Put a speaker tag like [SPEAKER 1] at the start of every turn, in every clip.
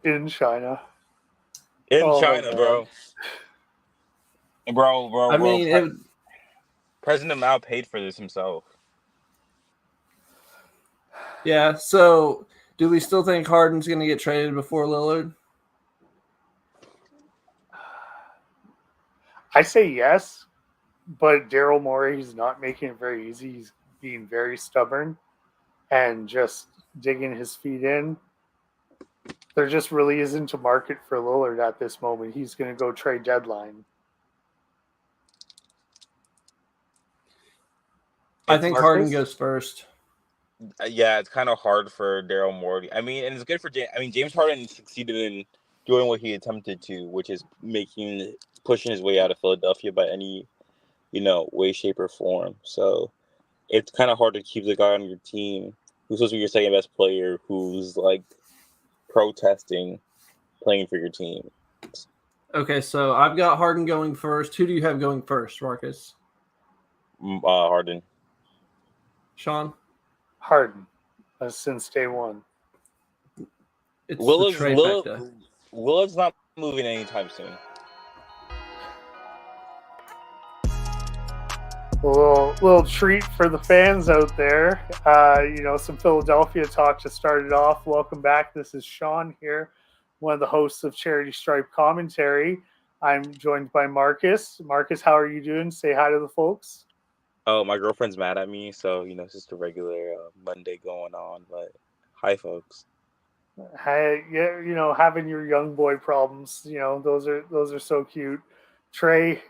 [SPEAKER 1] In China.
[SPEAKER 2] In China, bro.
[SPEAKER 3] I mean,
[SPEAKER 2] President Mao paid for this himself.
[SPEAKER 3] Yeah, so do we still think Harden's going to get traded before Lillard?
[SPEAKER 1] I say yes, but Daryl Morey, he's not making it very easy. He's being very stubborn and just digging his feet in. There just really isn't a market for Lillard at this moment. He's going to go trade deadline.
[SPEAKER 3] I think Harden goes first.
[SPEAKER 2] Yeah, it's kind of hard for Daryl Morey. I mean, and it's good for James Harden succeeded in doing what he attempted to, which is pushing his way out of Philadelphia by any, way, shape, or form. So it's kind of hard to keep the guy on your team who's supposed to be your second best player, who's like protesting playing for your team.
[SPEAKER 3] Okay, so I've got Harden going first. Who do you have going first, Marcus?
[SPEAKER 2] Harden.
[SPEAKER 3] Sean?
[SPEAKER 1] Harden, since day one.
[SPEAKER 3] It's
[SPEAKER 2] Willard's not moving anytime soon.
[SPEAKER 1] A little treat for the fans out there. Some Philadelphia talk to start it off. Welcome back. This is Sean here, one of the hosts of Charity Stripe Commentary. I'm joined by Marcus. Marcus, how are you doing? Say hi to the folks.
[SPEAKER 2] Oh, my girlfriend's mad at me, so it's just a regular Monday going on. But hi, folks.
[SPEAKER 1] Hey, yeah, having your young boy problems. Those are so cute. Trey,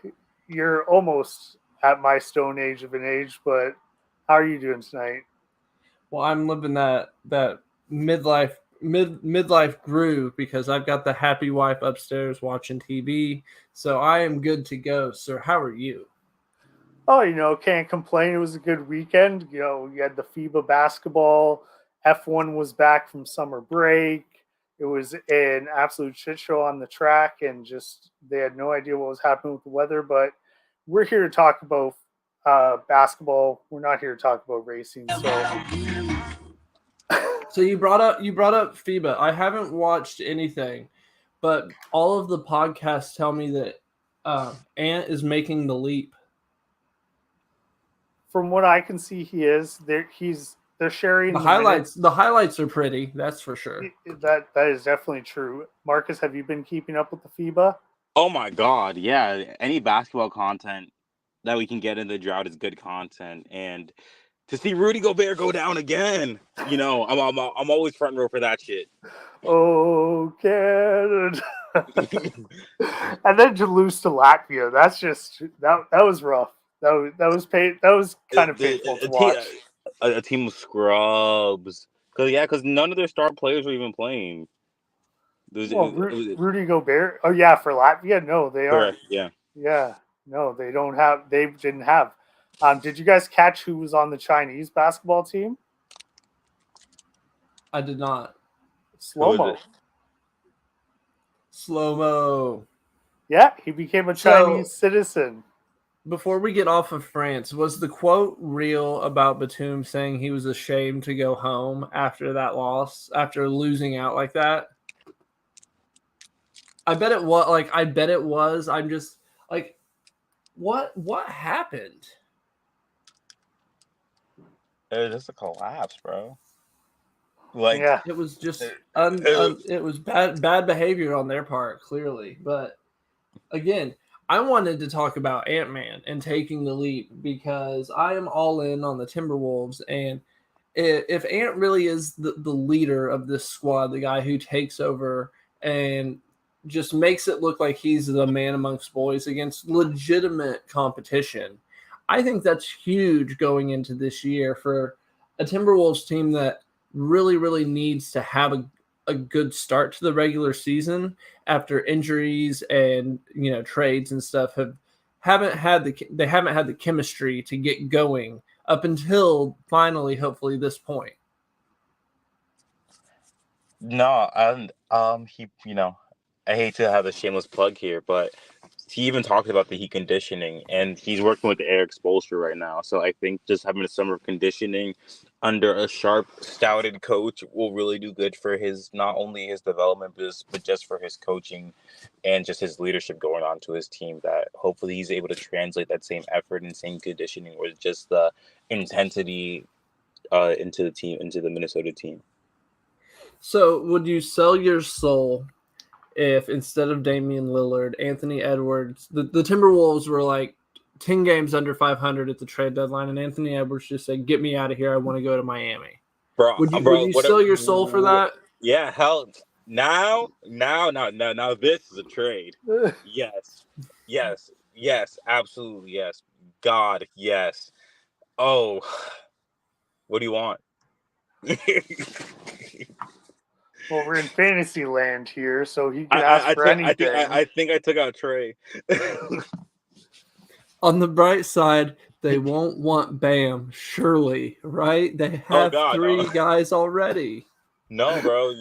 [SPEAKER 1] you're almost at my stone age of an age, but how are you doing tonight?
[SPEAKER 3] Well, I'm living that midlife groove because I've got the happy wife upstairs watching TV, so I am good to go. Sir, how are you?
[SPEAKER 1] Oh, can't complain. It was a good weekend. You had the FIBA basketball. F1 was back from summer break. It was an absolute shit show on the track, and just they had no idea what was happening with the weather. But we're here to talk about basketball. We're not here to talk about racing.
[SPEAKER 3] So you brought up FIBA. I haven't watched anything, but all of the podcasts tell me that Ant is making the leap.
[SPEAKER 1] From what I can see, he is. They're sharing
[SPEAKER 3] the highlights. The highlights are pretty, that's for sure.
[SPEAKER 1] That is definitely true. Marcus, have you been keeping up with the FIBA?
[SPEAKER 2] Oh my God, yeah. Any basketball content that we can get in the drought is good content, and to see Rudy Gobert go down again, I'm always front row for that shit.
[SPEAKER 1] Oh, Canada! And then to lose to Latvia, that's just that was rough. That was kind of painful to watch.
[SPEAKER 2] A team of scrubs, because none of their star players were even playing.
[SPEAKER 1] Rudy Gobert. Oh yeah, for Latvia, no, they are. Yeah, no, they don't have. They didn't have. Did you guys catch who was on the Chinese basketball team?
[SPEAKER 3] I did not.
[SPEAKER 1] Slow-mo. Yeah, he became a Chinese citizen.
[SPEAKER 3] Before we get off of France, was the quote real about Batum saying he was ashamed to go home after that loss, after losing out like that? I bet it was. I'm just like, what happened?
[SPEAKER 2] It was just a collapse, bro.
[SPEAKER 3] It was just it was bad behavior on their part, clearly. But again, I wanted to talk about Ant-Man and taking the leap because I am all in on the Timberwolves. And if Ant really is the leader of this squad, the guy who takes over and just makes it look like he's the man amongst boys against legitimate competition, I think that's huge going into this year for a Timberwolves team that really, really needs to have a good start to the regular season after injuries and trades and stuff haven't had the chemistry to get going up until finally, hopefully, this point.
[SPEAKER 2] No, and I hate to have a shameless plug here, but he even talked about the heat conditioning, and he's working with the Eric Spoelstra right now. So I think just having a summer of conditioning under a sharp, stouted coach will really do good for his not only his development, but just for his coaching and just his leadership going on to his team. That hopefully he's able to translate that same effort and same conditioning or just the intensity into the Minnesota team.
[SPEAKER 3] So, would you sell your soul if instead of Damian Lillard, Anthony Edwards, the Timberwolves were like 10 games under 500 at the trade deadline, and Anthony Edwards just said, "Get me out of here. I want to go to Miami."
[SPEAKER 2] Bro,
[SPEAKER 3] Would you sell your soul for that?
[SPEAKER 2] Yeah, hell, now, this is a trade. Yes, absolutely, yes. God, yes. Oh, what do you want?
[SPEAKER 1] Well, we're in fantasy land here, so he can ask for anything.
[SPEAKER 2] I think I took out Trey.
[SPEAKER 3] On the bright side, they won't want Bam, surely, right? They have three guys already.
[SPEAKER 2] No, bro.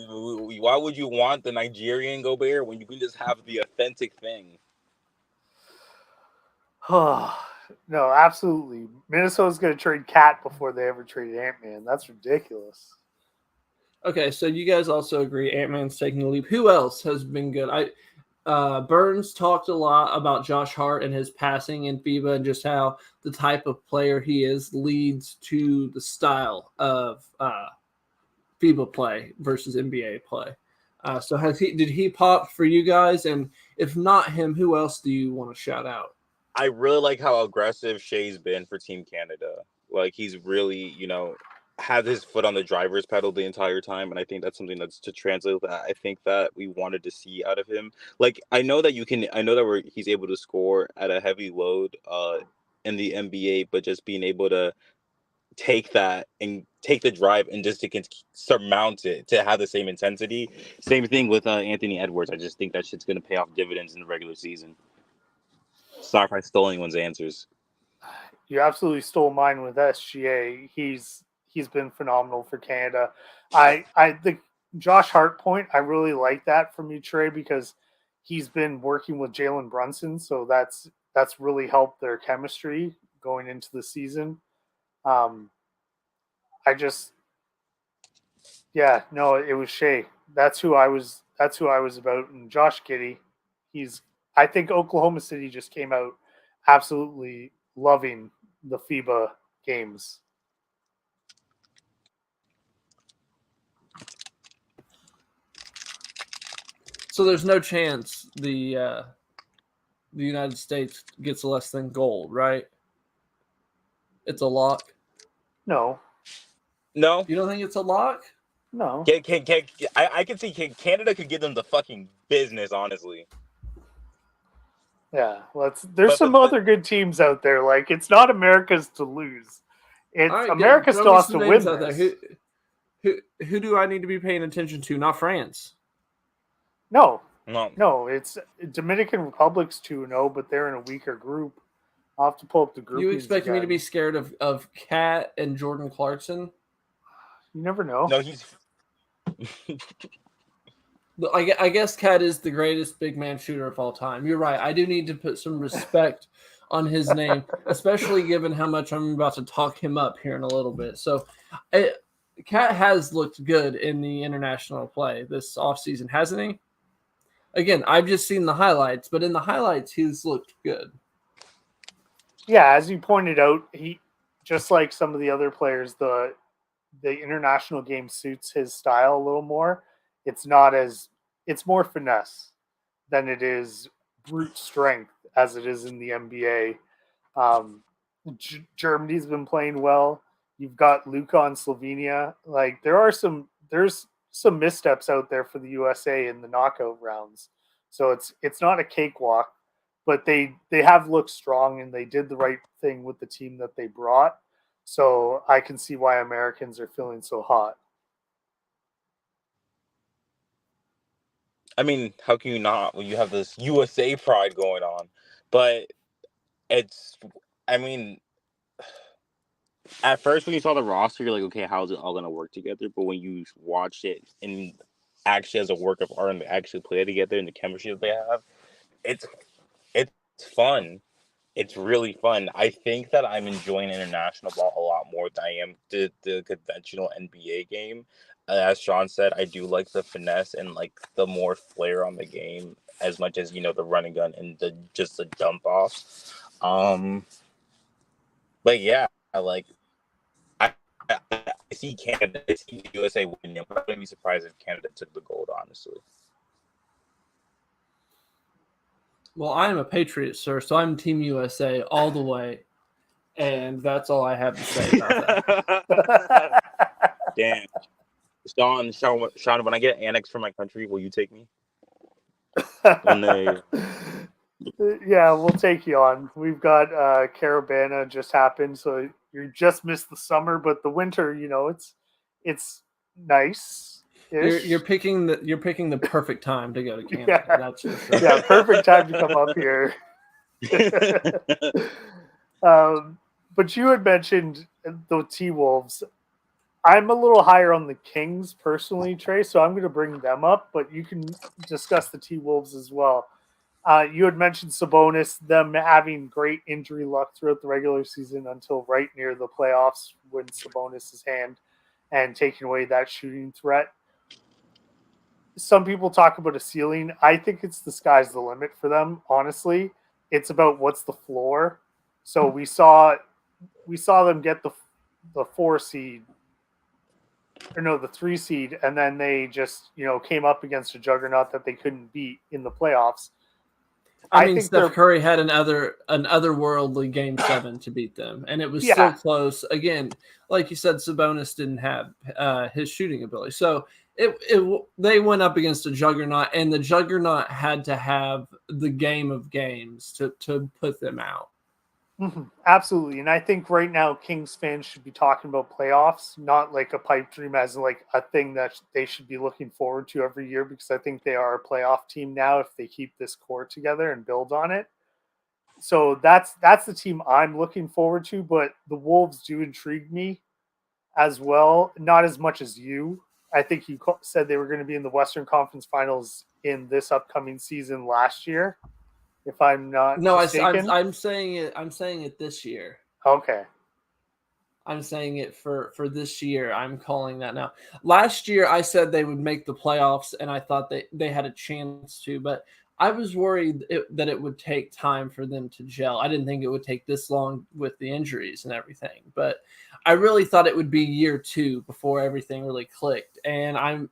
[SPEAKER 2] Why would you want the Nigerian Gobert when you can just have the authentic thing?
[SPEAKER 1] No, absolutely. Minnesota's going to trade Cat before they ever traded Ant-Man. That's ridiculous.
[SPEAKER 3] Okay, so you guys also agree Ant-Man's taking the leap. Who else has been good? Burns talked a lot about Josh Hart and his passing in FIBA and just how the type of player he is leads to the style of FIBA play versus NBA play. So did he pop for you guys? And if not him, who else do you want to shout out?
[SPEAKER 2] I really like how aggressive Shea's been for Team Canada. Like he's really, had his foot on the driver's pedal the entire time, and I think that's something that's to translate that I think that we wanted to see out of him. Like I know that he's able to score at a heavy load in the NBA, but just being able to take that and take the drive and just to surmount it to have the same intensity. Same thing with Anthony Edwards. I just think that shit's going to pay off dividends in the regular season. Sorry if I stole anyone's answers.
[SPEAKER 1] You absolutely stole mine with SGA. He's been phenomenal for Canada. I the Josh Hart point, I really like that from you, Trey, because he's been working with Jalen Brunson, so that's really helped their chemistry going into the season. It was Shea. That's who I was about. And Josh Giddey, I think Oklahoma City just came out absolutely loving the FIBA games.
[SPEAKER 3] So there's no chance the United States gets less than gold, right? It's a lock.
[SPEAKER 1] No.
[SPEAKER 3] You don't think it's a lock?
[SPEAKER 1] No.
[SPEAKER 2] I can see Canada could give them the fucking business, honestly.
[SPEAKER 1] Yeah, there's some other good teams out there. Like it's not America's to lose. It's right, America still has to win this.
[SPEAKER 3] Who do I need to be paying attention to? Not France.
[SPEAKER 1] No. It's Dominican Republic's 2-0, but they're in a weaker group. I'll have to pull up the group.
[SPEAKER 3] You expect me to be scared of Cat and Jordan Clarkson?
[SPEAKER 1] You never know.
[SPEAKER 2] No, he's.
[SPEAKER 3] I guess Cat is the greatest big man shooter of all time. You're right. I do need to put some respect on his name, especially given how much I'm about to talk him up here in a little bit. So, Cat has looked good in the international play this offseason, hasn't he? Again, I've just seen the highlights, but in the highlights, he's looked good.
[SPEAKER 1] Yeah, as you pointed out, he just like some of the other players, the international game suits his style a little more. It's more finesse than it is brute strength as it is in the NBA. Germany's been playing well. You've got Luka on Slovenia. Like there's some missteps out there for the USA in the knockout rounds. So it's not a cakewalk, but they have looked strong and they did the right thing with the team that they brought. So I can see why Americans are feeling so hot.
[SPEAKER 2] I mean, how can you not when you have this USA pride going on? But at first when you saw the roster, you're like, okay, how's it all going to work together? But when you watch it and actually as a work of art and they actually play together and the chemistry that they have, it's fun. it's really fun. I think that I'm enjoying international ball a lot more than I am the conventional NBA game. As Sean said, I do like the finesse and like the more flair on the game as much as, the running gun and the jump off. But yeah, like I, I see Canada, I see USA winning. I wouldn't be surprised if Canada took the gold, honestly.
[SPEAKER 3] Well, I am a Patriot, sir, so I'm Team USA all the way, and that's all I have to say about
[SPEAKER 2] that. Damn. Sean, when I get annexed from my country, will you take me?
[SPEAKER 1] Yeah, we'll take you on. We've got Caravana just happened, so you just missed the summer, but the winter, it's nice.
[SPEAKER 3] You're picking the perfect time to go to Canada.
[SPEAKER 1] Yeah.
[SPEAKER 3] That's for sure.
[SPEAKER 1] Yeah, perfect time to come up here. But you had mentioned the T-Wolves. I'm a little higher on the Kings personally, Trey, so I'm going to bring them up, but you can discuss the T-Wolves as well. You had mentioned Sabonis, them having great injury luck throughout the regular season until right near the playoffs when Sabonis' hand and taking away that shooting threat. Some people talk about a ceiling. I think it's the sky's the limit for them, honestly. It's about what's the floor. So we saw them get the 4 seed, or no, the 3 seed, and then they just, came up against a juggernaut that they couldn't beat in the playoffs.
[SPEAKER 3] I think Steph Curry had an otherworldly Game 7 to beat them, and it was still close. Again, like you said, Sabonis didn't have his shooting ability, so they went up against a juggernaut, and the juggernaut had to have the game of games to put them out.
[SPEAKER 1] Mm-hmm. Absolutely, and I think right now Kings fans should be talking about playoffs, not like a pipe dream as like a thing that they should be looking forward to every year, because I think they are a playoff team now if they keep this core together and build on it. So that's the team I'm looking forward to, but the Wolves do intrigue me as well, not as much as you. I think you said they were going to be in the Western Conference Finals in this upcoming season last year, if I'm not mistaken.
[SPEAKER 3] I'm saying it this year.
[SPEAKER 1] Okay.
[SPEAKER 3] I'm saying it for this year. I'm calling that now. Last year, I said they would make the playoffs, and I thought they had a chance to, but I was worried that it would take time for them to gel. I didn't think it would take this long with the injuries and everything, but I really thought it would be year 2 before everything really clicked. And I'm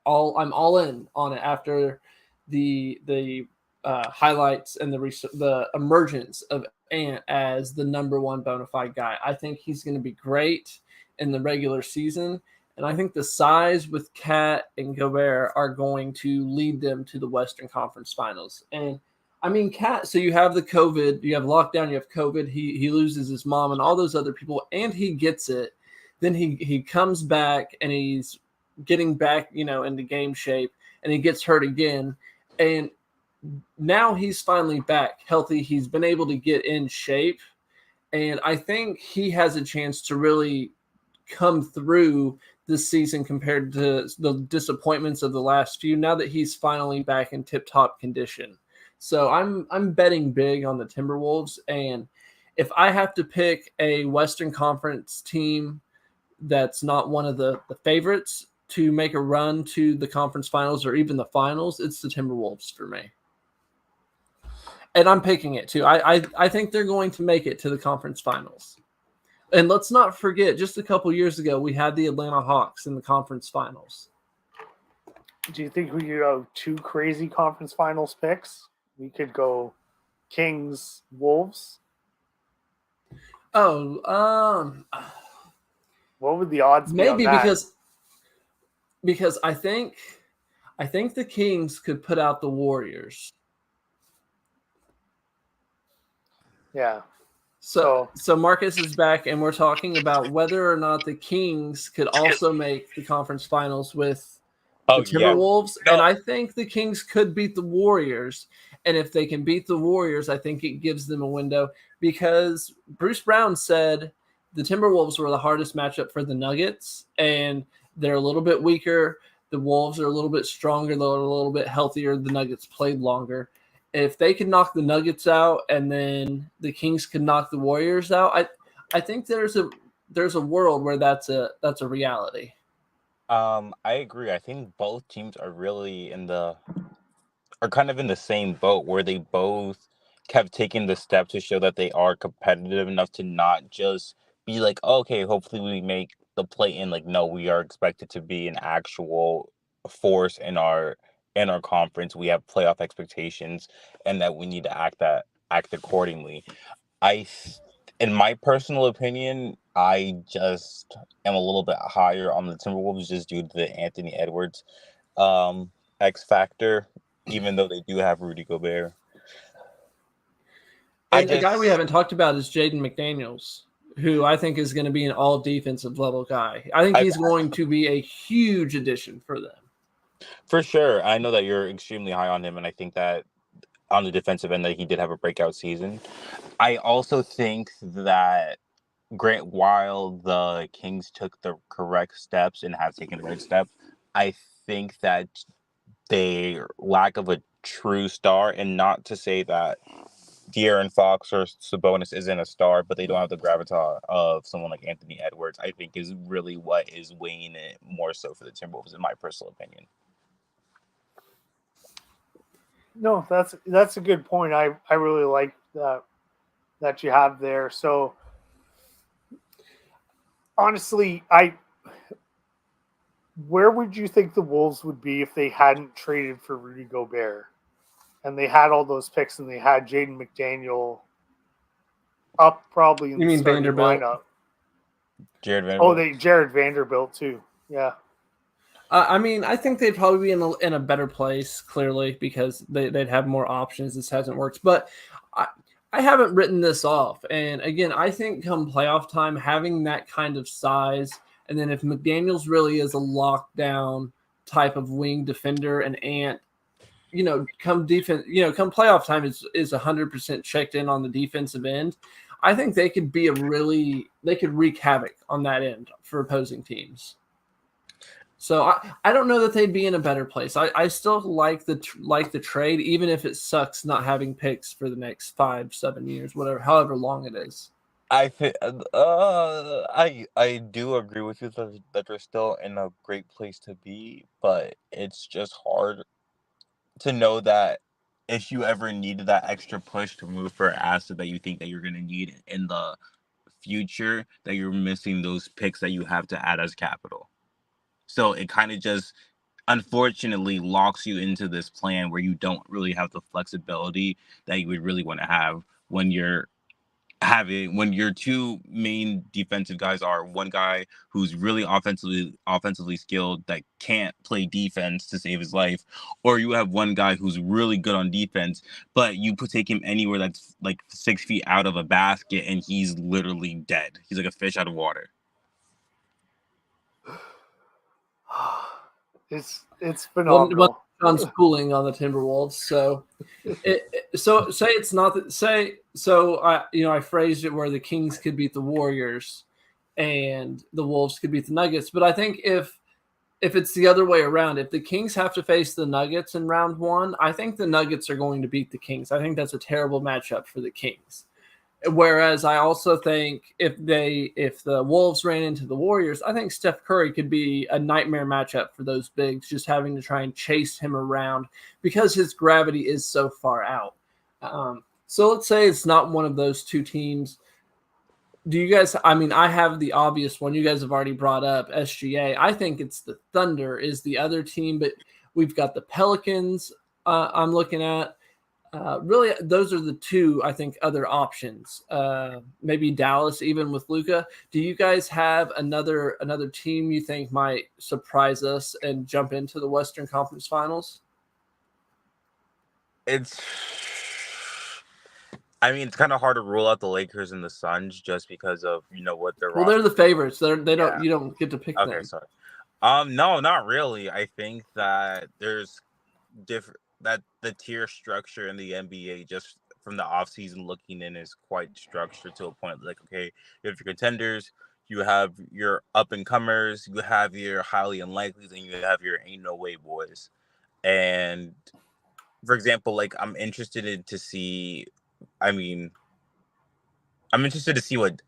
[SPEAKER 3] all in on it after the highlights and the emergence of Ant as the number 1 bona fide guy. I think he's going to be great in the regular season. And I think the size with Cat and Gobert are going to lead them to the Western Conference Finals. And I mean, Cat, so you have the COVID, you have lockdown, you have COVID, he loses his mom and all those other people, and he gets it. Then he comes back and he's getting back, into game shape, and he gets hurt again. And now he's finally back healthy. He's been able to get in shape. And I think he has a chance to really come through this season compared to the disappointments of the last few, now that he's finally back in tip-top condition. So I'm betting big on the Timberwolves. And if I have to pick a Western Conference team that's not one of the favorites to make a run to the conference finals or even the finals, it's the Timberwolves for me. And I'm picking it too. I think they're going to make it to the conference finals. And let's not forget, just a couple years ago, we had the Atlanta Hawks in the conference finals.
[SPEAKER 1] Do you think we could go 2 crazy conference finals picks? We could go Kings, Wolves.
[SPEAKER 3] Oh,
[SPEAKER 1] what would the odds be?
[SPEAKER 3] Maybe because I think the Kings could put out the Warriors.
[SPEAKER 1] Yeah.
[SPEAKER 3] So Marcus is back, and we're talking about whether or not the Kings could also make the conference finals with the Timberwolves. Yeah. No. And I think the Kings could beat the Warriors. And if they can beat the Warriors, I think it gives them a window, because Bruce Brown said the Timberwolves were the hardest matchup for the Nuggets, and they're a little bit weaker. The Wolves are a little bit stronger. They're a little bit healthier. The Nuggets played longer. if they could knock the Nuggets out and then the Kings could knock the Warriors out, I think there's a world where that's a reality.
[SPEAKER 2] I agree. I think both teams are really kind of in the same boat where they both kept taking the step to show that they are competitive enough to not just be like, oh, okay, hopefully we make the play in. Like, no, we are expected to be an actual force in our conference. We have playoff expectations, and that we need to act accordingly. In my personal opinion, I just am a little bit higher on the Timberwolves just due to the Anthony Edwards X factor, even though they do have Rudy Gobert.
[SPEAKER 3] And a guy we haven't talked about is Jaden McDaniels, who I think is going to be an all defensive level guy. I think he's going to be a huge addition for them.
[SPEAKER 2] For sure. I know that you're extremely high on him, and I think that on the defensive end that he did have a breakout season. I also think that while the Kings took the correct steps and have taken the right step, I think that their lack of a true star, and not to say that De'Aaron Fox or Sabonis isn't a star, but they don't have the gravitas of someone like Anthony Edwards, I think is really what is weighing it more so for the Timberwolves, in my personal opinion.
[SPEAKER 1] No, that's a good point. I really like that you have there. So honestly, where would you think the Wolves would be if they hadn't traded for Rudy Gobert and they had all those picks and they had Jaden McDaniel up probably in
[SPEAKER 3] the starting lineup?
[SPEAKER 2] Jared Vanderbilt.
[SPEAKER 1] Jared Vanderbilt too. Yeah.
[SPEAKER 3] I mean, I think they'd probably be in a better place, clearly, because they'd have more options. This hasn't worked. But I haven't written this off. And again, I think come playoff time, having that kind of size, and then if McDaniels really is a lockdown type of wing defender and Ant, come playoff time is 100% checked in on the defensive end. I think they could wreak havoc on that end for opposing teams. So I don't know that they'd be in a better place. I still like the trade, even if it sucks not having picks for the next 5-7 years, however long it is.
[SPEAKER 2] I think I do agree with you that they're still in a great place to be, but it's just hard to know that if you ever needed that extra push to move for an asset that you think that you're going to need in the future, that you're missing those picks that you have to add as capital. So it kind of just unfortunately locks you into this plan where you don't really have the flexibility that you would really want to have when your two main defensive guys are one guy who's really offensively skilled that can't play defense to save his life, or you have one guy who's really good on defense, but you take him anywhere that's like 6 feet out of a basket and he's literally dead. He's like a fish out of water.
[SPEAKER 1] It's phenomenal.
[SPEAKER 3] On schooling on the Timberwolves, so say it's not that I phrased it where the Kings could beat the Warriors and the Wolves could beat the Nuggets, but I think if it's the other way around, if the Kings have to face the Nuggets in round one, I think the Nuggets are going to beat the Kings. I think that's a terrible matchup for the Kings. Whereas I also think if the Wolves ran into the Warriors, I think Steph Curry could be a nightmare matchup for those bigs, just having to try and chase him around because his gravity is so far out. So let's say it's not one of those two teams. Do you guys, I have the obvious one. You guys have already brought up SGA. I think it's the Thunder is the other team, but we've got the Pelicans I'm looking at. Really, those are the two, I think, other options. Maybe Dallas, even with Luka. Do you guys have another team you think might surprise us and jump into the Western Conference Finals?
[SPEAKER 2] It's kind of hard to rule out the Lakers and the Suns just because of what they're.
[SPEAKER 3] Well, they're the favorites. You don't get to pick them.
[SPEAKER 2] Okay, sorry. No, not really. I think that there's that the tier structure in the NBA just from the offseason looking in is quite structured to a point like, okay, you have your contenders, you have your up and comers, you have your highly unlikelies, and you have your ain't no way boys. And for example, like I'm interested to see. I mean, I'm interested to see what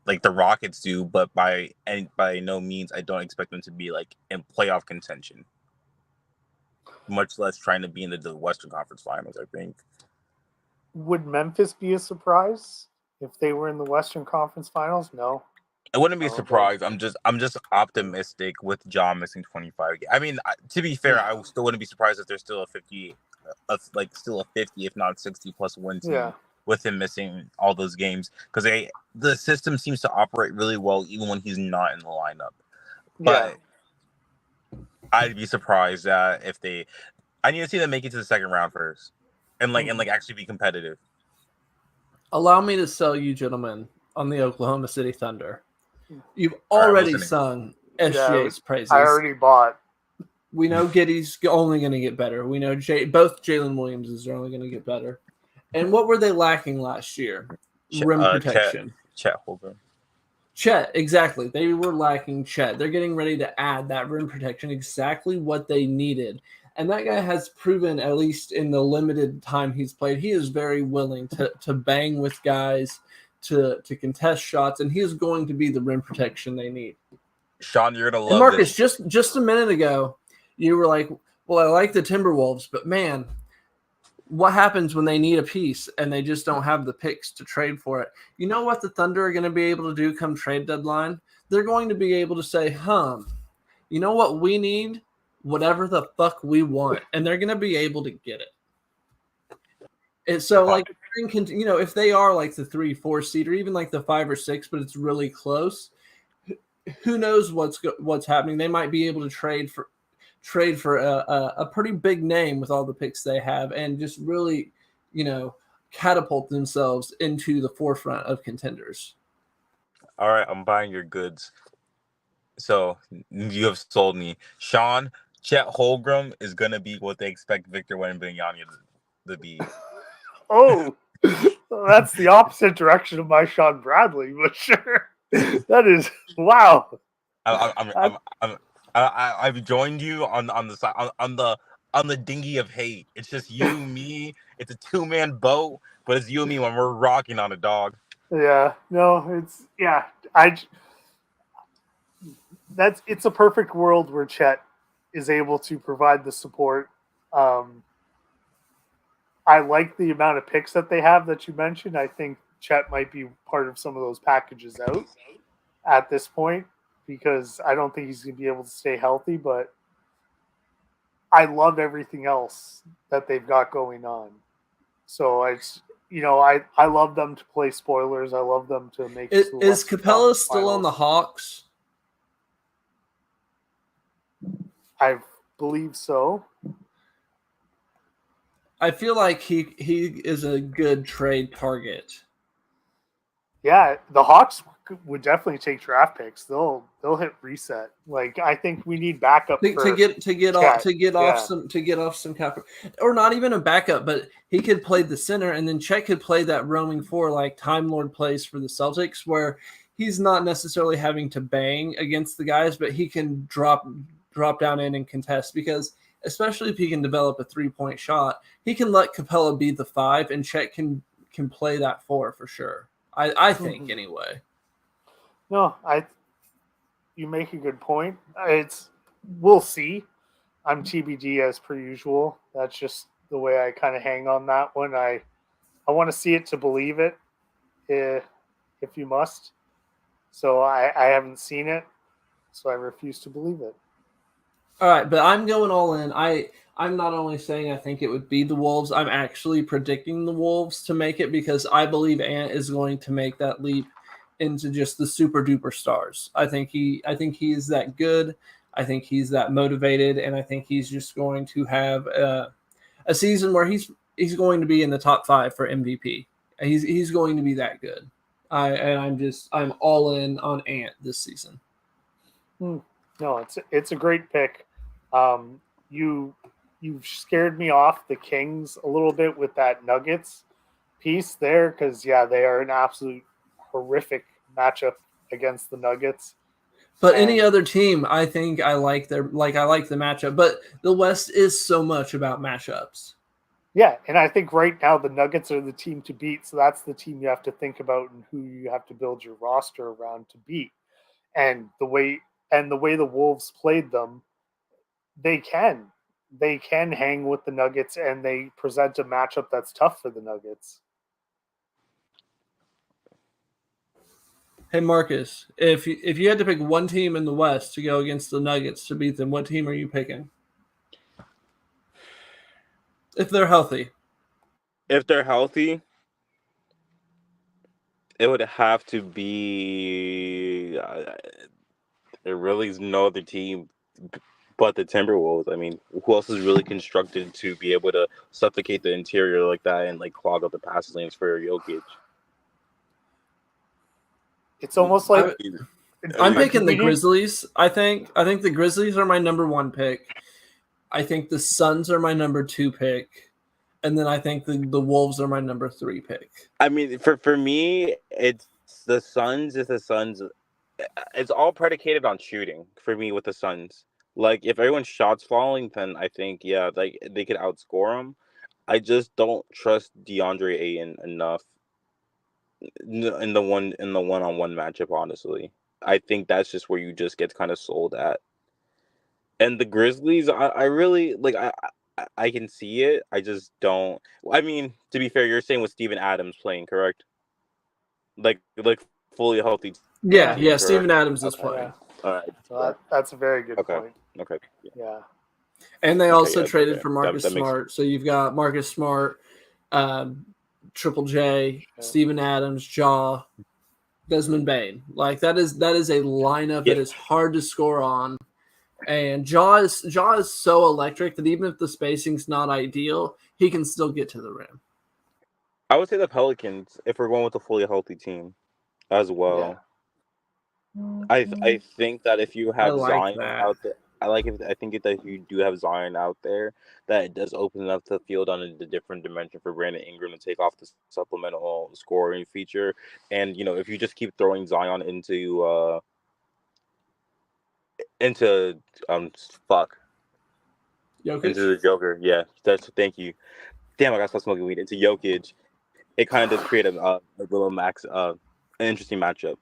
[SPEAKER 2] like the Rockets do, but by no means I don't expect them to be like in playoff contention. Much less trying to be in the Western Conference Finals. I think.
[SPEAKER 1] Would Memphis be a surprise if they were in the Western Conference Finals? No.
[SPEAKER 2] I wouldn't be surprised. I'm just optimistic with Ja missing 25. I mean, to be fair, I still wouldn't be surprised if there's still a 50, still a 50, if not 60 plus win team with him missing all those games, because the system seems to operate really well even when he's not in the lineup. But I'd be surprised that if I need to see them make it to the second round first, and actually be competitive.
[SPEAKER 3] Allow me to sell you gentlemen on the Oklahoma City Thunder. You've already sung SGA's praises.
[SPEAKER 1] I already bought.
[SPEAKER 3] We know Giddey's only going to get better. We know both Jalen Williams are only going to get better. And what were they lacking last year? Rim protection.
[SPEAKER 2] Chet Holmgren.
[SPEAKER 3] Chet, exactly. They were lacking Chet. They're getting ready to add that rim protection, exactly what they needed. And that guy has proven, at least in the limited time he's played, he is very willing to bang with guys, to contest shots, and he is going to be the rim protection they need.
[SPEAKER 2] Sean, you're going to love
[SPEAKER 3] and Marcus, this. Just a minute ago, you were like, well, I like the Timberwolves, but man, what happens when they need a piece and they just don't have the picks to trade for it? You know what the Thunder are going to be able to do come trade deadline? They're going to be able to say, you know what we need? Whatever the fuck we want. And they're going to be able to get it. And so, like, you know, if they are like the 3-4 seed or even like the 5 or 6, but it's really close, who knows what's happening? They might be able to trade for a pretty big name with all the picks they have and just really, you know, catapult themselves into the forefront of contenders.
[SPEAKER 2] All right, I'm buying your goods. So you have sold me. Sean, Chet Holmgren is going to be what they expect Victor Wembanyama to be.
[SPEAKER 1] Oh, that's the opposite direction of my Sean Bradley, but sure. That is, wow.
[SPEAKER 2] I've joined you on the dinghy of hate. It's just you, me. It's a 2-man boat, but it's you and me when we're rocking on a dog.
[SPEAKER 1] Yeah, no, it's a perfect world where Chet is able to provide the support. I like the amount of picks that they have that you mentioned. I think Chet might be part of some of those packages out at this point, because I don't think he's going to be able to stay healthy, but I love everything else that they've got going on. So I love them to play spoilers. I love them to make it.
[SPEAKER 3] Is Capella still on the Hawks?
[SPEAKER 1] I believe so.
[SPEAKER 3] I feel like he is a good trade target.
[SPEAKER 1] Yeah, the Hawks would definitely take draft picks. They'll hit reset. Like, I think we need backup
[SPEAKER 3] to get off some cap, or not even a backup, but he could play the center, and then Chet could play that roaming 4 like Time Lord plays for the Celtics, where he's not necessarily having to bang against the guys, but he can drop down in and contest, because especially if he can develop a 3-point shot, he can let Capella be the 5, and Chet can play that 4 for sure. I think anyway.
[SPEAKER 1] No, you make a good point. We'll see. I'm TBD as per usual. That's just the way I kind of hang on that one. I want to see it to believe it, if you must. So I haven't seen it, so I refuse to believe it.
[SPEAKER 3] All right, but I'm going all in. I'm not only saying I think it would be the Wolves, I'm actually predicting the Wolves to make it, because I believe Ant is going to make that leap into just the super duper stars. I think he's that good. I think he's that motivated, and I think he's just going to have a season where he's going to be in the top 5 for MVP. He's going to be that good. I'm all in on Ant this season.
[SPEAKER 1] No, it's a great pick. You've scared me off the Kings a little bit with that Nuggets piece there, because they are an absolute horrific matchup against the Nuggets.
[SPEAKER 3] But any other team, I think I like the matchup. But the West is so much about matchups.
[SPEAKER 1] Yeah, and I think right now the Nuggets are the team to beat. So that's the team you have to think about and who you have to build your roster around to beat. And the way the Wolves played them, they can hang with the Nuggets, and they present a matchup that's tough for the Nuggets.
[SPEAKER 3] Hey Marcus, if you had to pick one team in the West to go against the Nuggets to beat them, what team are you picking? If they're healthy.
[SPEAKER 2] If they're healthy, it would have to be. There really is no other team but the Timberwolves. I mean, who else is really constructed to be able to suffocate the interior like that and like clog up the passing lanes for Jokic?
[SPEAKER 1] It's almost like
[SPEAKER 3] I'm picking the Grizzlies. I think the Grizzlies are my number 1 pick. I think the Suns are my number 2 pick. And then I think the Wolves are my number 3 pick.
[SPEAKER 2] I mean, for me, it's the Suns. Is the Suns? It's all predicated on shooting for me with the Suns. Like if everyone's shots falling, then I think like they could outscore them. I just don't trust DeAndre Ayton enough in the one-on-one matchup. Honestly, I think that's just where you just get kind of sold at. And the Grizzlies, I really like. I can see it. I just don't. I mean, to be fair, you're saying with Steven Adams playing, correct? Like fully healthy.
[SPEAKER 3] Yeah,
[SPEAKER 2] team,
[SPEAKER 3] Steven Adams is
[SPEAKER 2] okay.
[SPEAKER 3] playing.
[SPEAKER 2] All right.
[SPEAKER 1] So that's a very good point.
[SPEAKER 2] Okay.
[SPEAKER 1] Yeah.
[SPEAKER 3] And they also traded for Marcus Smart. So you've got Marcus Smart, Triple J, Steven Adams, Ja, Desmond Bane. Like that is a lineup that is hard to score on. And Ja is so electric that even if the spacing's not ideal, he can still get to the rim.
[SPEAKER 2] I would say the Pelicans, if we're going with a fully healthy team, as well. Yeah. I think that if you have Zion out there, I think that if you do have Zion out there, that it does open up the field on a different dimension for Brandon Ingram to take off the supplemental scoring feature. And if you just keep throwing Zion into fuck.
[SPEAKER 3] Jokic?
[SPEAKER 2] Into the Joker, thank you. Damn, I got to stop smoking weed. Into Jokic, it kind of does create a little an interesting matchup.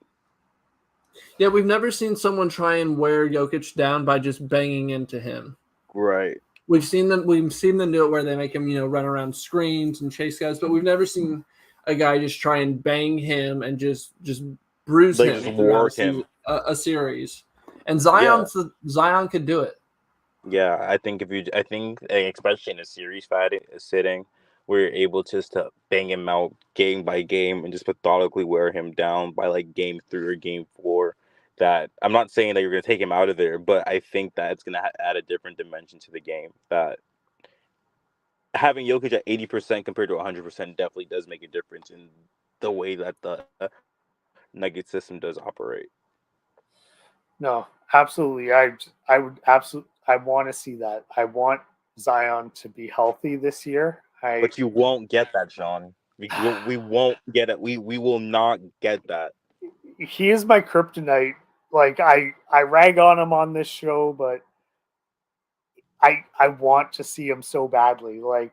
[SPEAKER 3] Yeah, we've never seen someone try and wear Jokic down by just banging into him.
[SPEAKER 2] Right.
[SPEAKER 3] We've seen them do it where they make him, run around screens and chase guys, but we've never seen a guy just try and bang him and just bruise him throughout a series. And Zion could do it.
[SPEAKER 2] Yeah, I think especially in a series sitting, where you're able just to bang him out game by game and just methodically wear him down by like game 3 or game 4. That I'm not saying that you're going to take him out of there, but I think that it's going to add a different dimension to the game. That having Jokic at 80% compared to 100% definitely does make a difference in the way that the Nugget system does operate.
[SPEAKER 1] No, absolutely. I would absolutely. I want to see that. I want Zion to be healthy this year.
[SPEAKER 2] But you won't get that, Sean. We won't get it. We will not get that.
[SPEAKER 1] He is my kryptonite. Like I rag on him on this show, but I want to see him so badly. Like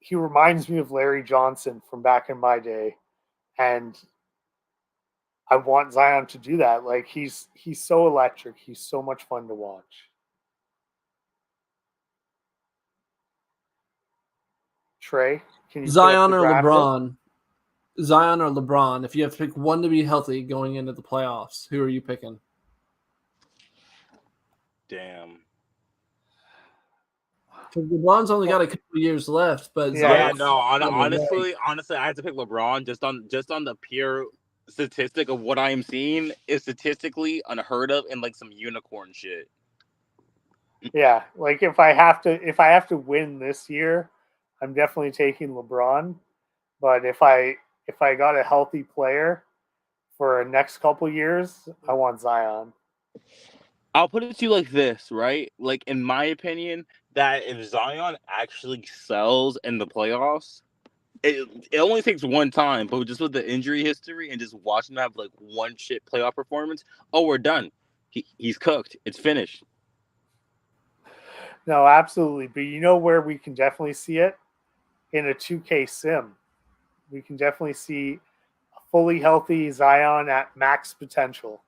[SPEAKER 1] he reminds me of Larry Johnson from back in my day, and I want Zion to do that. Like he's so electric. He's so much fun to watch. Trey, can you
[SPEAKER 3] Zion or LeBron? Zion or LeBron? If you have to pick one to be healthy going into the playoffs, who are you picking?
[SPEAKER 2] Damn.
[SPEAKER 3] Because LeBron's only got a couple of years left, but
[SPEAKER 2] honestly, I have to pick LeBron just on the pure statistic of what I am seeing is statistically unheard of and like some unicorn shit.
[SPEAKER 1] Yeah, like if I have to win this year, I'm definitely taking LeBron. But if I got a healthy player for the next couple years, I want Zion.
[SPEAKER 2] I'll put it to you like this, right? Like in my opinion, that if Zion actually sells in the playoffs, it only takes one time, but just with the injury history and just watching him have like one shit playoff performance, we're done. He's cooked. It's finished.
[SPEAKER 1] No, absolutely. But you know where we can definitely see it? in a 2K sim. We can definitely see a fully healthy Zion at max potential.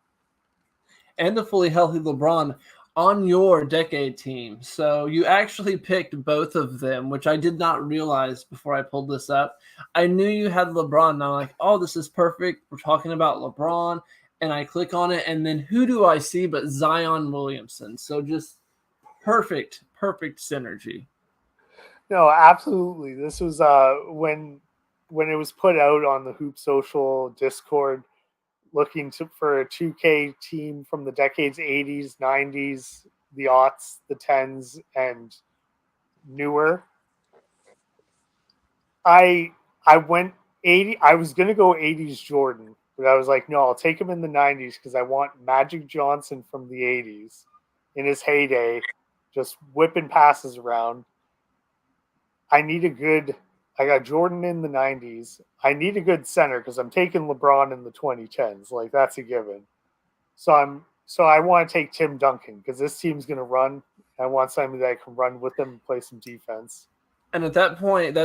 [SPEAKER 3] And a fully healthy LeBron on your decade team. So you actually picked both of them, which I did not realize before I pulled this up. I knew you had LeBron, and I'm like, oh, this is perfect. We're talking about LeBron. And I click on it, and then who do I see but Zion Williamson? So just perfect synergy.
[SPEAKER 1] No, absolutely. This was when it was put out on the Hoop Social Discord, looking for a 2K team from the decades 80s, 90s, the aughts, the 10s, and newer. I went 80. I was gonna go 80s Jordan, but I was like, no, I'll take him in the 90s because I want Magic Johnson from the 80s in his heyday, just whipping passes around. I got Jordan in the 90s. I need a good center because I'm taking LeBron in the 2010s. Like, that's a given. So I want to take Tim Duncan because this team's going to run. I want somebody that can run with them and play some defense.
[SPEAKER 3] And at that point,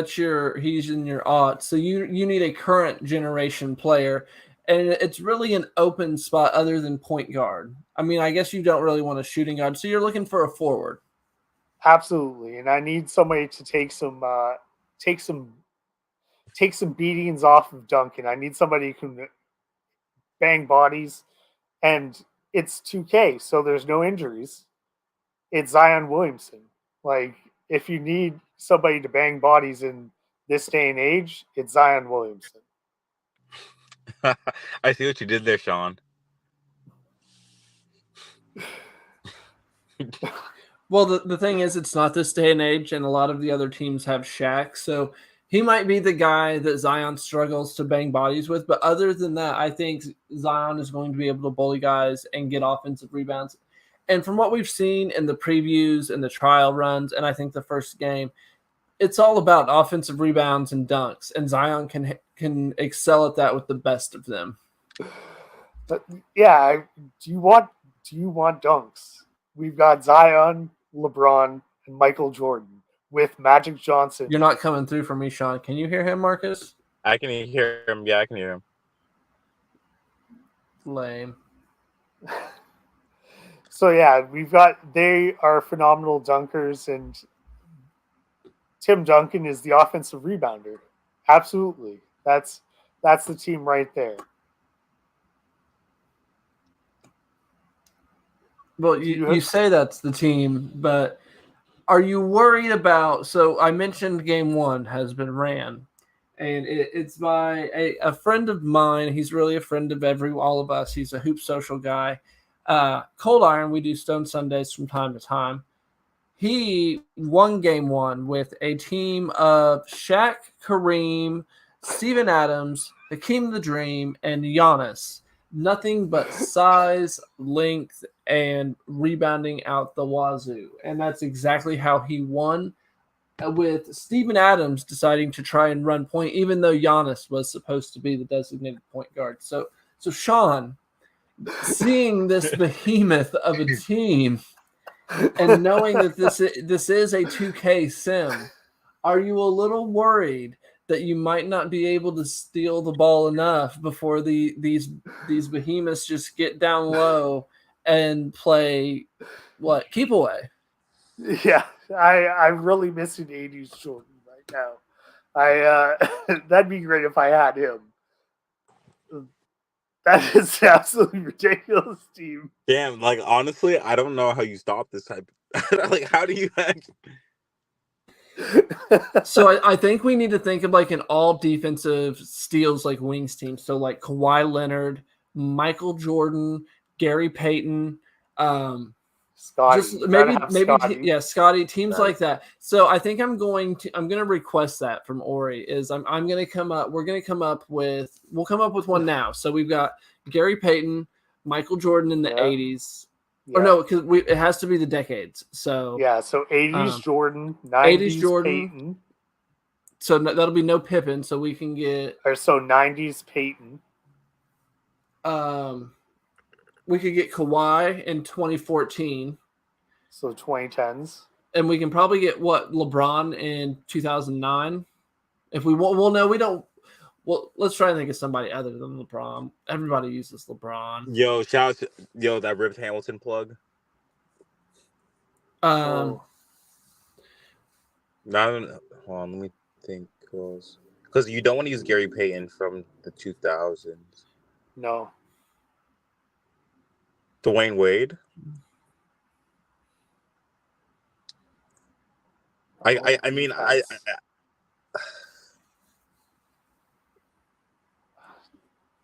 [SPEAKER 3] he's in your aught. So you need a current generation player. And it's really an open spot other than point guard. I mean, I guess you don't really want a shooting guard. So you're looking for a forward.
[SPEAKER 1] Absolutely. And I need somebody to take some beatings off of Duncan. I need somebody who can bang bodies. And it's 2K, so there's no injuries. It's Zion Williamson. Like, if you need somebody to bang bodies in this day and age, it's Zion Williamson.
[SPEAKER 2] I see what you did there, Sean.
[SPEAKER 3] Well, the thing is, it's not this day and age, and a lot of the other teams have Shaq, so he might be the guy that Zion struggles to bang bodies with. But other than that, I think Zion is going to be able to bully guys and get offensive rebounds. And from what we've seen in the previews and the trial runs, and I think the first game, it's all about offensive rebounds and dunks, and Zion can excel at that with the best of them.
[SPEAKER 1] But yeah, do you want dunks? We've got Zion, LeBron, and Michael Jordan with Magic Johnson.
[SPEAKER 3] You're not coming through for me, Sean. Can you hear him, Marcus?
[SPEAKER 2] I can hear him. Yeah, I can hear him.
[SPEAKER 3] Lame.
[SPEAKER 1] So yeah, they are phenomenal dunkers, and Tim Duncan is the offensive rebounder. Absolutely. That's the team right there.
[SPEAKER 3] Well, you say that's the team, but are you worried about? So I mentioned game one has been ran, and it's by a friend of mine. He's really a friend of all of us. He's a Hoop Social guy. Cold Iron, we do Stone Sundays from time to time. He won game one with a team of Shaq, Kareem, Steven Adams, Hakeem the Dream, and Giannis. Nothing but size, length, and rebounding out the wazoo. And that's exactly how he won, with Steven Adams deciding to try and run point, even though Giannis was supposed to be the designated point guard. So Sean, seeing this behemoth of a team and knowing that this is a 2K sim, are you a little worried that you might not be able to steal the ball enough before these behemoths just get down low and play keep away?
[SPEAKER 1] Yeah, I'm really missing 80s Jordan right now. That'd be great if I had him. That is absolutely ridiculous, team.
[SPEAKER 2] Damn, like, honestly, I don't know how you stop this type. Like, how do you
[SPEAKER 3] So I think we need to think of like an all defensive steals like wings team. So like Kawhi Leonard, Michael Jordan, Gary Payton,
[SPEAKER 1] Scotty.
[SPEAKER 3] Just maybe
[SPEAKER 1] Scotty.
[SPEAKER 3] Scotty, teams like that. So I think I'm going to request that from Ori. Is we'll come up with one now. So we've got Gary Payton, Michael Jordan in the 80s. Yeah. Or no, because it has to be the decades. So
[SPEAKER 1] yeah, so 80s Jordan, 90s Jordan, Payton.
[SPEAKER 3] So that'll be no Pippen. So we can get
[SPEAKER 1] 90s Payton.
[SPEAKER 3] We could get Kawhi in 2014.
[SPEAKER 1] So 2010s.
[SPEAKER 3] And we can probably get LeBron in 2009. If we want, well, no, we don't. Well, let's try and think of somebody other than LeBron. Everybody uses LeBron.
[SPEAKER 2] Yo, shout out to that Rip Hamilton plug.
[SPEAKER 3] Oh.
[SPEAKER 2] Hold on, let me think. Because you don't want to use Gary Payton from the 2000s.
[SPEAKER 1] No.
[SPEAKER 2] Dwayne Wade. I mean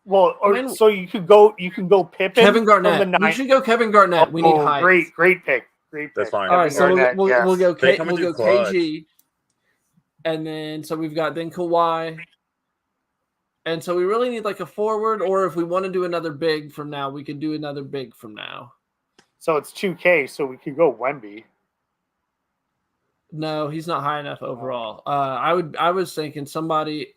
[SPEAKER 1] well, so you can go Pippen.
[SPEAKER 3] Kevin Garnett. We should go Kevin Garnett. We need height.
[SPEAKER 1] Great pick.
[SPEAKER 2] That's fine.
[SPEAKER 3] All right, so
[SPEAKER 1] Garnett,
[SPEAKER 3] we'll go
[SPEAKER 2] clutch.
[SPEAKER 3] KG, and then so we've got then Kawhi, and so we really need like a forward, or if we want to do another big from now, we could do another big from now.
[SPEAKER 1] So it's 2K, so we could go Wemby.
[SPEAKER 3] No, he's not high enough overall. I was thinking somebody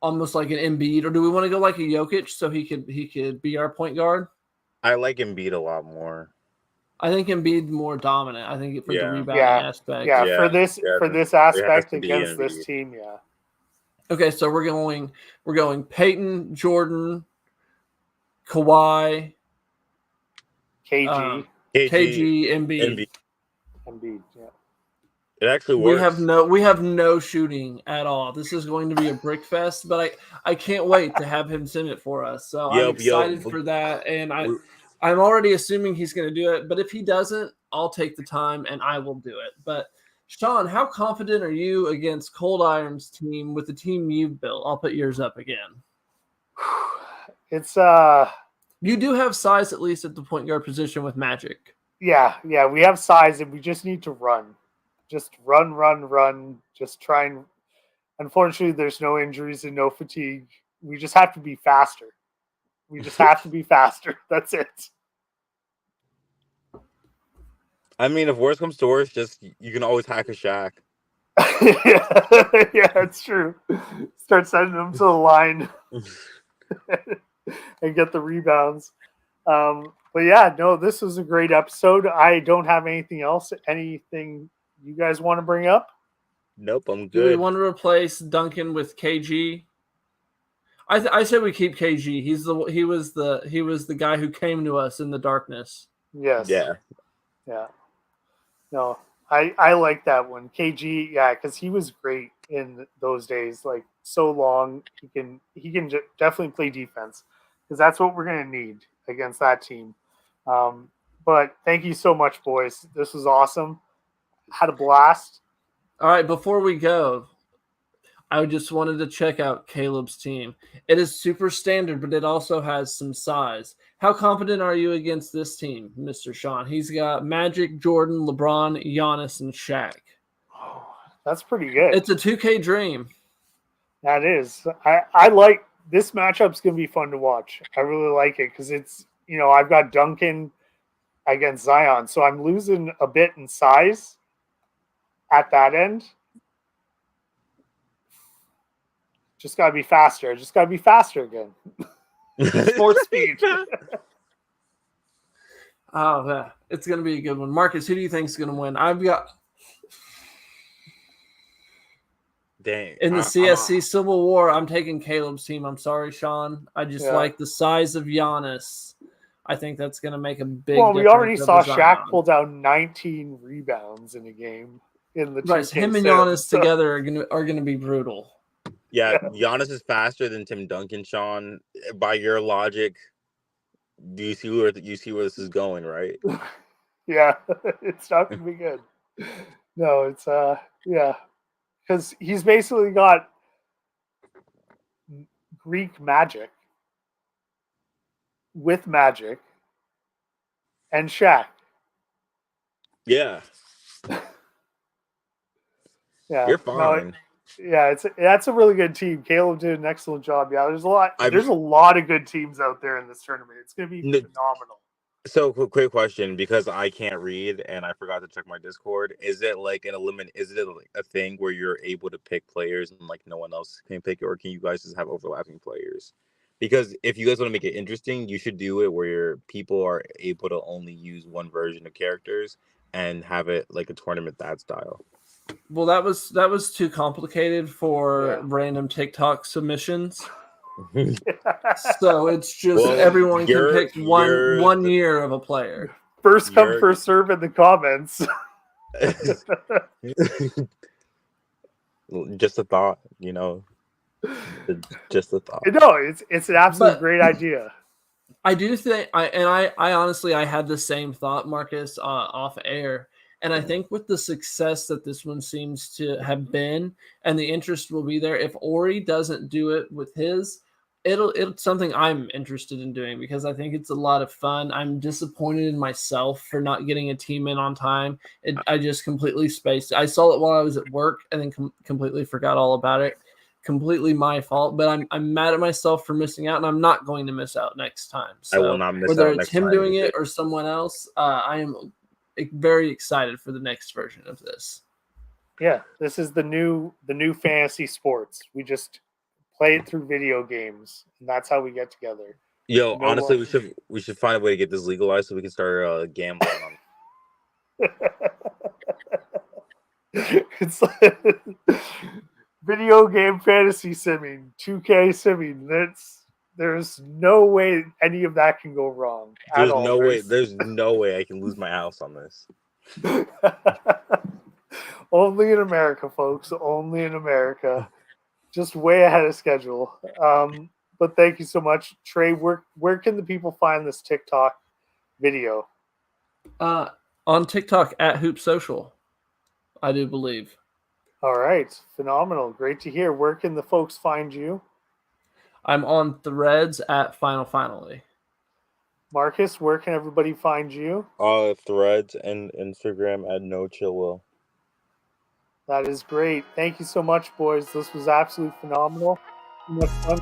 [SPEAKER 3] almost like an Embiid, or do we want to go like a Jokic so he could be our point guard?
[SPEAKER 2] I like Embiid a lot more.
[SPEAKER 3] I think Embiid more dominant. I think for the rebounding aspect.
[SPEAKER 1] Yeah, for this aspect against this team, yeah.
[SPEAKER 3] Okay, so we're going Peyton, Jordan, Kawhi,
[SPEAKER 1] KG,
[SPEAKER 3] Embiid,
[SPEAKER 1] yeah.
[SPEAKER 2] It actually works.
[SPEAKER 3] We have no shooting at all. This is going to be a brick fest, but I can't wait to have him send it for us. So I'm excited for that, and I'm already assuming he's going to do it. But if he doesn't, I'll take the time and I will do it. But Sean, how confident are you against Cold Iron's team with the team you've built? I'll put yours up again.
[SPEAKER 1] It's
[SPEAKER 3] you do have size at least at the point guard position with Magic.
[SPEAKER 1] Yeah, we have size, and we just need to run. Just run. Just try and. Unfortunately, there's no injuries and no fatigue. We just have to be faster. That's it.
[SPEAKER 2] I mean, if worse comes to worse, you can always hack a Shaq.
[SPEAKER 1] Yeah, it's true. Start sending them to the line and get the rebounds. But yeah, no, this was a great episode. I don't have anything else. Anything you guys want to bring up?
[SPEAKER 2] Nope, I'm good.
[SPEAKER 3] Do we want to replace Duncan with KG? I say we keep KG. He was the guy who came to us in the darkness.
[SPEAKER 1] Yes.
[SPEAKER 2] Yeah.
[SPEAKER 1] No, I like that one. KG, yeah, because he was great in those days. Like so long, he can definitely play defense because that's what we're gonna need against that team. But thank you so much, boys. This was awesome. Had a blast.
[SPEAKER 3] All right, before we go, I just wanted to check out Caleb's team. It is super standard, but it also has some size. How confident are you against this team, Mr. Sean? He's got Magic, Jordan, LeBron, Giannis, and Shaq.
[SPEAKER 1] Oh, that's pretty good.
[SPEAKER 3] It's a 2K dream.
[SPEAKER 1] That is. I like this matchup's going to be fun to watch. I really like it because it's, I've got Duncan against Zion, so I'm losing a bit in size at that end. Just got to be faster. Again. More speed.
[SPEAKER 3] Oh, yeah. It's going to be a good one. Marcus, who do you think is going to win? I've got...
[SPEAKER 2] Dang.
[SPEAKER 3] In the CSC Civil War, I'm taking Caleb's team. I'm sorry, Sean. I just like the size of Giannis. I think that's going to make a big difference.
[SPEAKER 1] Well, we already saw Shaq pull down 19 rebounds in a game. In the
[SPEAKER 3] right, him and Giannis together are going to be brutal.
[SPEAKER 2] Yeah, Giannis is faster than Tim Duncan, Sean. By your logic, do you see where this is going, right?
[SPEAKER 1] Yeah, it's not going to be good. No, it's because he's basically got Greek magic with Magic and Shaq.
[SPEAKER 2] Yeah.
[SPEAKER 1] Yeah,
[SPEAKER 2] you're fine.
[SPEAKER 1] That's a really good team. Caleb did an excellent job. Yeah, there's a lot of good teams out there in this tournament. It's going to be phenomenal.
[SPEAKER 2] So, quick question, because I can't read and I forgot to check my Discord. Is it like Is it like a thing where you're able to pick players and like no one else can pick it, or can you guys just have overlapping players? Because if you guys want to make it interesting, you should do it where people are able to only use one version of characters and have it like a tournament that style.
[SPEAKER 3] Well, that was too complicated for random TikTok submissions. So it's just everyone can pick one year of a player.
[SPEAKER 1] First come, first serve in the comments.
[SPEAKER 2] Just a thought, just a thought.
[SPEAKER 1] No, it's an absolute great idea.
[SPEAKER 3] I do think I honestly had the same thought, Marcus, off air. And I think with the success that this one seems to have been, and the interest will be there, if Ori doesn't do it with his, it's something I'm interested in doing because I think it's a lot of fun. I'm disappointed in myself for not getting a team in on time. I just completely spaced. I saw it while I was at work and then completely forgot all about it. Completely my fault, but I'm mad at myself for missing out, and I'm not going to miss out next time. So
[SPEAKER 2] I will not miss
[SPEAKER 3] whether
[SPEAKER 2] out
[SPEAKER 3] it's
[SPEAKER 2] next
[SPEAKER 3] him
[SPEAKER 2] time
[SPEAKER 3] doing
[SPEAKER 2] either.
[SPEAKER 3] it or someone else, I am very excited for the next version of this.
[SPEAKER 1] Yeah, this is the new fantasy sports. We just play it through video games, and that's how we get together.
[SPEAKER 2] Yo, honestly, we should find a way to get this legalized so we can start gambling on it.
[SPEAKER 1] It's like video game fantasy simming, 2K simming. There's no way any of that can go wrong.
[SPEAKER 2] There's no way I can lose my house on this.
[SPEAKER 1] Only in America, folks. Only in America. Just way ahead of schedule. But thank you so much, Trey. Where can the people find this TikTok video?
[SPEAKER 3] On TikTok at Hoop Social, I do believe.
[SPEAKER 1] All right, phenomenal. Great to hear. Where can the folks find you?
[SPEAKER 3] I'm on Threads at Finally.
[SPEAKER 1] Marcus, where can everybody find you?
[SPEAKER 2] Threads and Instagram at NoChillWill.
[SPEAKER 1] That is great. Thank you so much, boys. This was absolutely phenomenal. Much fun.